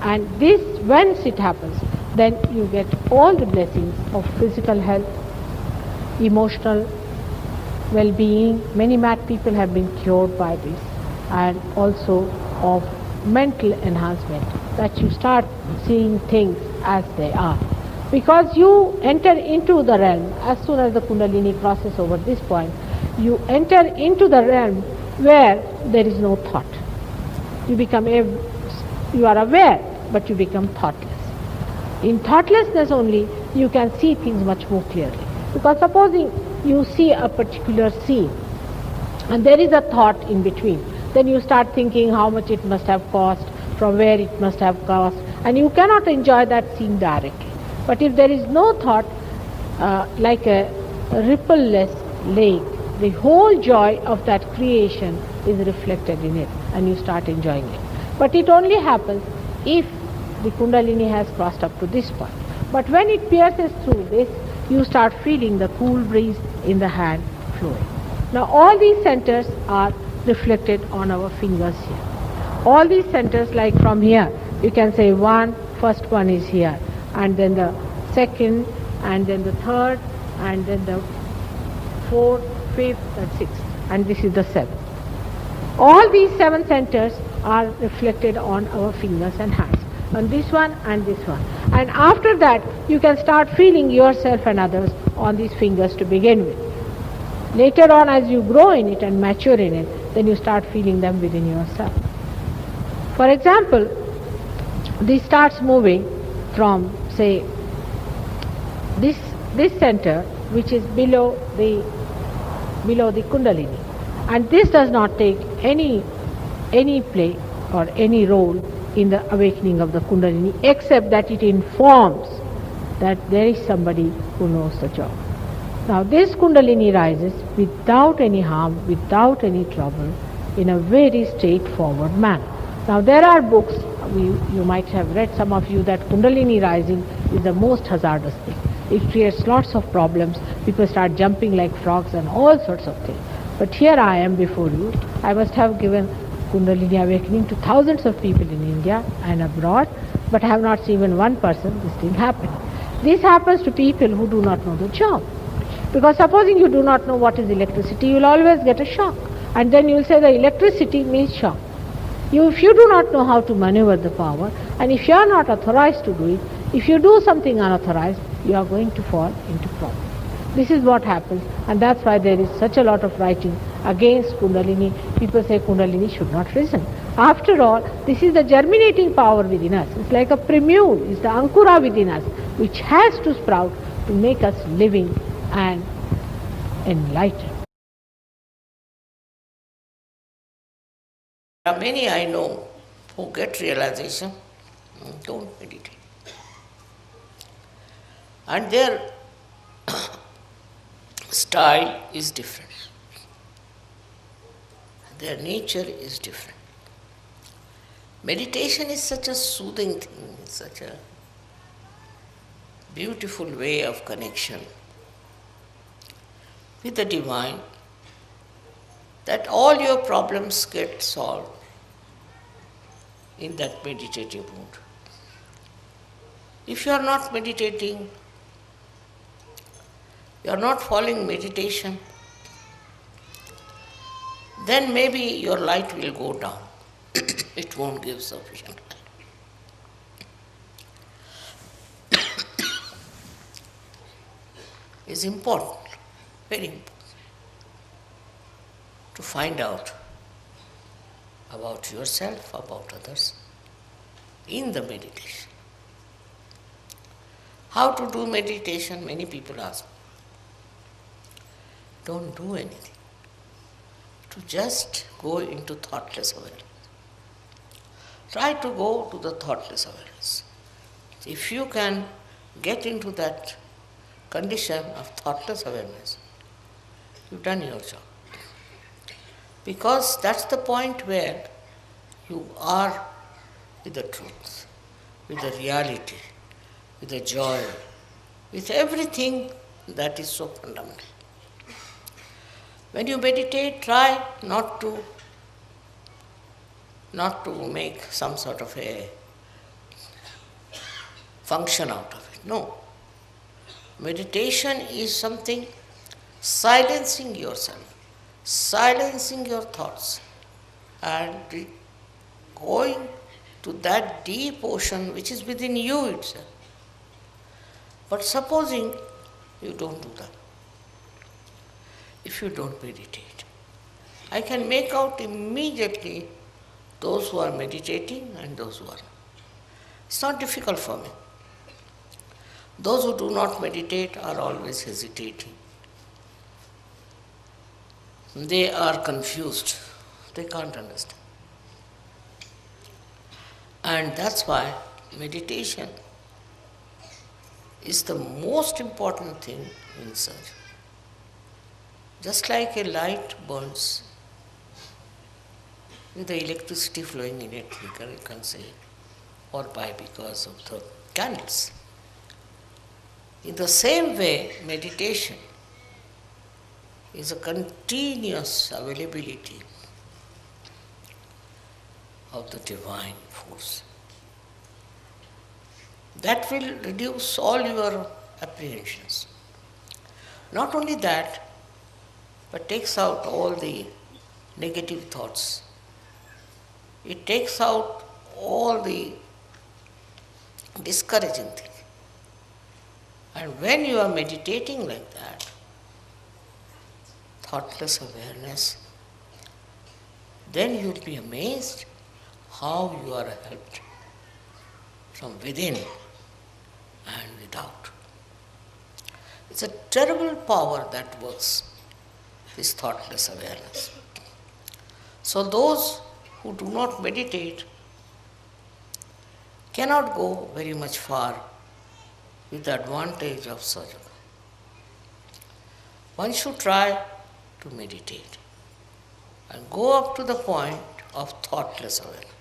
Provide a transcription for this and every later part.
And this, once it happens, then you get all the blessings of physical health, emotional well-being. Many mad people have been cured by this, and also of mental enhancement, that you start seeing things as they are. Because you enter into the realm, as soon as the Kundalini crosses over this point, you enter into the realm where there is no thought. You are aware, but you become thoughtless. In thoughtlessness only, you can see things much more clearly. Because supposing you see a particular scene, and there is a thought in between, then you start thinking how much it must have cost, from where it must have cost, and you cannot enjoy that scene directly. But if there is no thought, like a ripple-less lake, the whole joy of that creation is reflected in it, and you start enjoying it. But it only happens if the Kundalini has crossed up to this point. But when it pierces through this, you start feeling the cool breeze in the hand flowing. Now all these centers are reflected on our fingers here. All these centers, like from here, you can say first one is here, and then the second, and then the third, and then the fourth, fifth, and sixth, and this is the seventh. All these 7 centers are reflected on our fingers and hands, on this one and this one. And after that, you can start feeling yourself and others on these fingers to begin with. Later on, as you grow in it and mature in it, then you start feeling them within yourself. For example, this starts moving from, say, this center, which is below the Kundalini, and this does not take any play or any role in the awakening of the Kundalini, except that it informs that there is somebody who knows the job. Now this Kundalini rises without any harm, without any trouble, in a very straightforward manner. Now there are books, you might have read, some of you, that Kundalini rising is the most hazardous thing. It creates lots of problems. People start jumping like frogs and all sorts of things. But here I am before you. I must have given Kundalini awakening to thousands of people in India and abroad, but I have not seen even one person this thing happening. This happens to people who do not know the job. Because supposing you do not know what is electricity, you will always get a shock. And then you will say the electricity means shock. If you do not know how to maneuver the power, and if you are not authorized to do it, if you do something unauthorized, you are going to fall into problems. This is what happens, and that's why there is such a lot of writing against Kundalini. People say Kundalini should not risen. After all, this is the germinating power within us. It's like a primule, it's the ankura within us, which has to sprout to make us living and enlightened. There are many I know who get realization, don't meditate. And their style is different. Their nature is different. Meditation is such a soothing thing, such a beautiful way of connection with the divine, that all your problems get solved in that meditative mood. If you are not meditating, you are not following meditation, then maybe your light will go down. It won't give sufficient light. It's important, very important, to find out about yourself, about others, in the meditation. How to do meditation? Many people ask me. Don't do anything. To just go into thoughtless awareness. Try to go to the thoughtless awareness. If you can get into that condition of thoughtless awareness, you've done your job. Because that's the point where you are with the truth, with the reality, with the joy, with everything that is so fundamental. When you meditate, try not to make some sort of a function out of it. No. Meditation is something silencing yourself, silencing your thoughts, and going to that deep ocean which is within you itself. But supposing you don't do that, if you don't meditate, I can make out immediately those who are meditating and those who are not. It's not difficult for me. Those who do not meditate are always hesitating. They are confused. They can't understand. And that's why meditation is the most important thing in search. Just like a light burns with the electricity flowing in it, you can say, or by because of the candles. In the same way, meditation is a continuous availability of the divine force. That will reduce all your apprehensions. Not only that, but takes out all the negative thoughts. It takes out all the discouraging things. And when you are meditating like that, thoughtless awareness, then you will be amazed how you are helped from within and without. It's a terrible power that works, this thoughtless awareness. So those who do not meditate cannot go very much far with the advantage of sadhana. One should try to meditate and go up to the point of thoughtless awareness.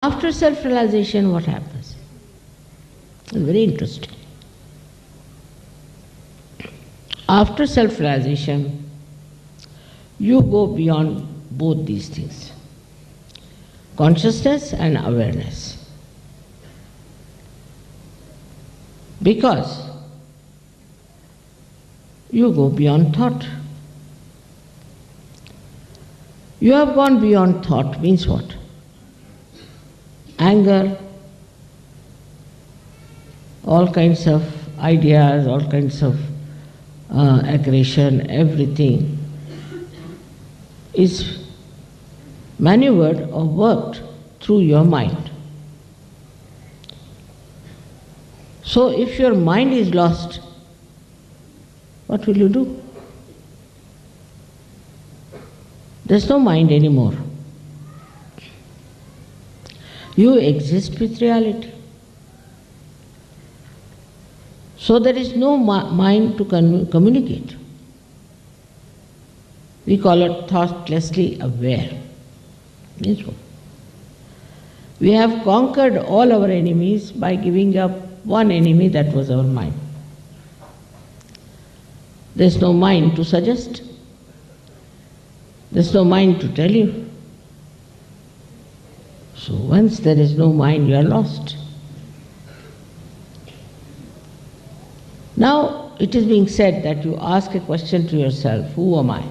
After self-realization, what happens? It's very interesting. After self-realization, you go beyond both these things, consciousness and awareness. Because you go beyond thought. You have gone beyond thought means what? Anger, all kinds of ideas, all kinds of aggression, everything is maneuvered or worked through your mind. So if your mind is lost, what will you do? There's no mind anymore. You exist with reality. So there is no mind to communicate. We call it thoughtlessly aware. Means what? We have conquered all our enemies by giving up one enemy, that was our mind. There's no mind to suggest. There's no mind to tell you. So once there is no mind, you are lost. Now it is being said that you ask a question to yourself, who am I?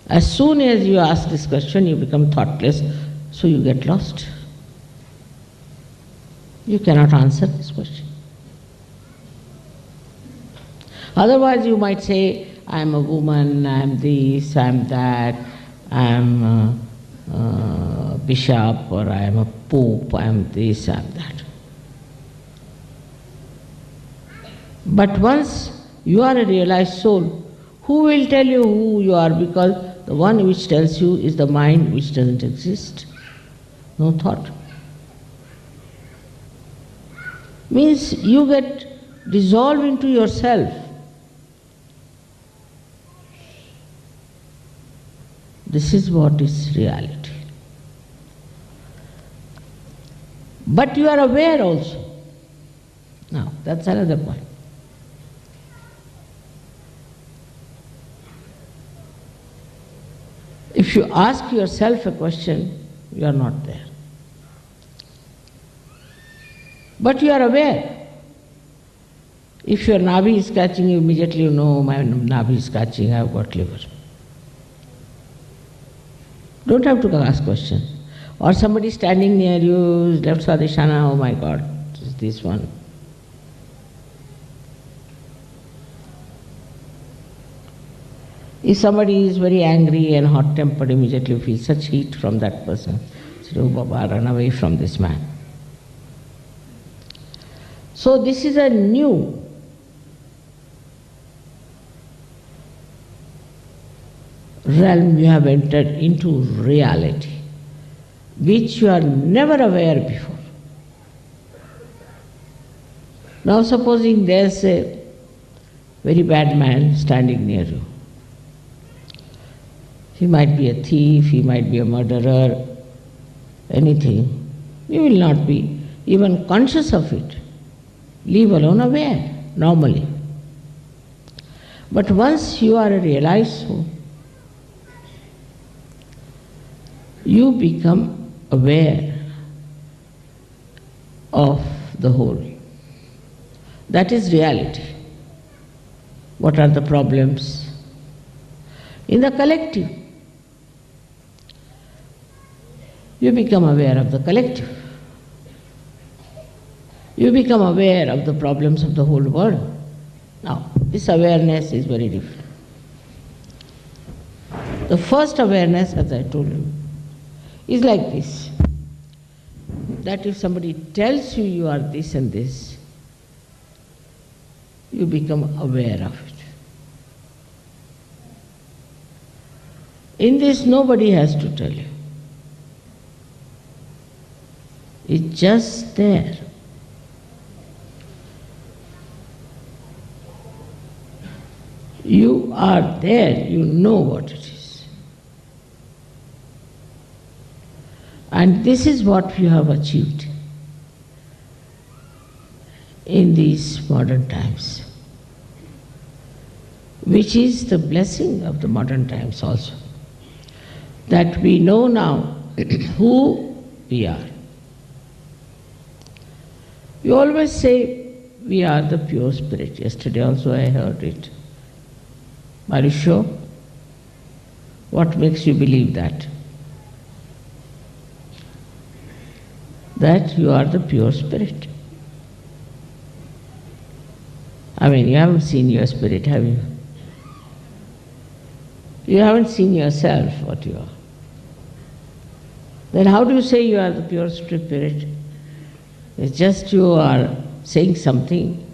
As soon as you ask this question, you become thoughtless, so you get lost. You cannot answer this question. Otherwise you might say, I am a woman, I am this, I am that, I am a bishop, or I am a pope, I am this, I am that. But once you are a realized soul, who will tell you who you are? Because the one which tells you is the mind which doesn't exist. No thought. Means you get dissolved into yourself. This is what is reality. But you are aware also. Now, that's another point. If you ask yourself a question, you are not there. But you are aware. If your navi is catching, you immediately know, my navi is catching, I have got liver. Don't have to ask questions. Or somebody standing near you, left Swadhisthana, oh my God, it's this one. If somebody is very angry and hot-tempered, immediately you feel such heat from that person. So, oh Baba, run away from this man. So this is a new realm you have entered into, reality, which you are never aware before. Now supposing there's a very bad man standing near you. He might be a thief, he might be a murderer, anything. You will not be even conscious of it, leave alone aware, normally. But once you are a realized soul, you become aware of the whole. That is reality. What are the problems? In the collective, you become aware of the collective. You become aware of the problems of the whole world. Now, this awareness is very different. The first awareness, as I told you, is like this, that if somebody tells you you are this and this, you become aware of it. In this, nobody has to tell you. It's just there. You are there, you know what it is. And this is what you have achieved in these modern times, which is the blessing of the modern times also, that we know now who we are. We always say we are the pure spirit. Yesterday also I heard it. Are you sure? What makes you believe that? That you are the pure spirit. I mean, you haven't seen your spirit, have you? You haven't seen yourself, what you are. Then how do you say you are the pure spirit? It's just you are saying something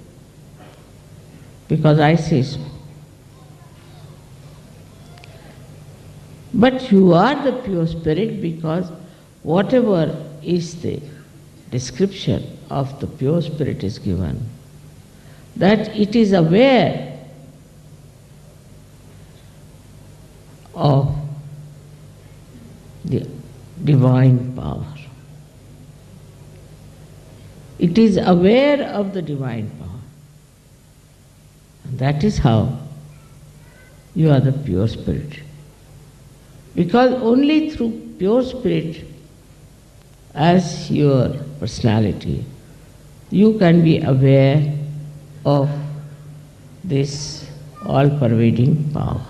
because I say so. But you are the pure spirit because whatever is the description of the pure spirit is given, that it is aware of the divine power. It is aware of the divine power. And that is how you are the pure spirit. Because only through pure spirit as your personality, you can be aware of this all-pervading power.